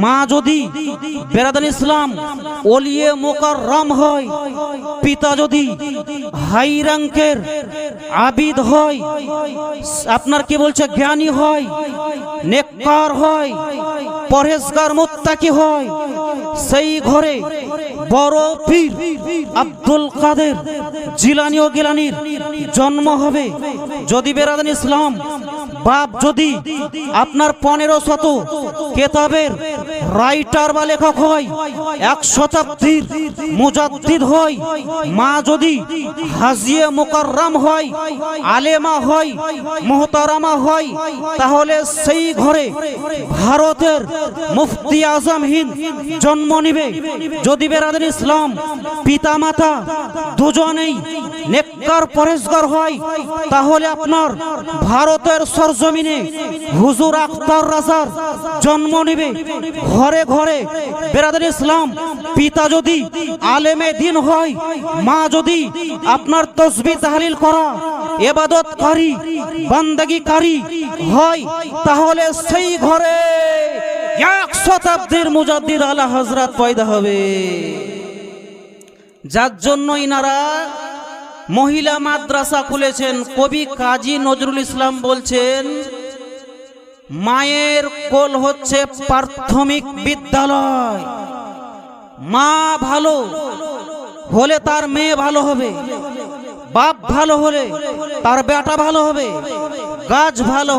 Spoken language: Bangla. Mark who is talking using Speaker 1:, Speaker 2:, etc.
Speaker 1: মা যদি বেরাদান ইসলাম ওলিয়ে মোকাররম হয়, পিতা যদি হাই র্যাঙ্কের আবিদ হয়, আপনার কি বলছে জ্ঞানী হয়, নেককার হয়, পরহেজগার মুত্তাকি হয়, সেই ঘরে বড় পীর আব্দুল কাদের জিলানী ও গিলানীর জন্ম হবে। যদি বেরাদান ইসলাম বাপ যদি আপনার 1500 কেতাবের রাইটার বা লেখক হয়, 1 শতাব্দীর মুজাদ্দিদ হয়, মা যদি হাজিয়ে মুকাররম হয়, আলেমা হয়, মুহতারামা হয়, তাহলে সেই ঘরে ভারতের মুফতি আজম হিন্দ জন্ম নিবে। যদি বেরাদার ইসলাম পিতা মাতা দুজনেই নেককার পরহেজগার হয়, তাহলে আপনার ভারতের সরজমিনে হুজুর আখতার রাজার জন্ম নিবে। ঘরে ঘরে বেরাদার ইসলাম পিতা যদি আলেমে দিন হয়, মা যদি আপনার তাসবিহ তাহলিল করা ইবাদতকারী বান্দাগীকারী হয়, তাহলে সেই ঘরে 1 শতাব্দীর মুজাদ্দিদ আলা হযরত পয়দা হবে। যার জন্য ইনারা মহিলা মাদ্রাসা খুলেছেন। কবি কাজী নজরুল ইসলাম বলছেন, মায়ের কোল হচ্ছে প্রাথমিক বিদ্যালয়। মা ভালো হলে তার মেয়ে ভালো হবে, বাপ ভালো হলে তার বেটা ভালো হবে, গাছ ভালো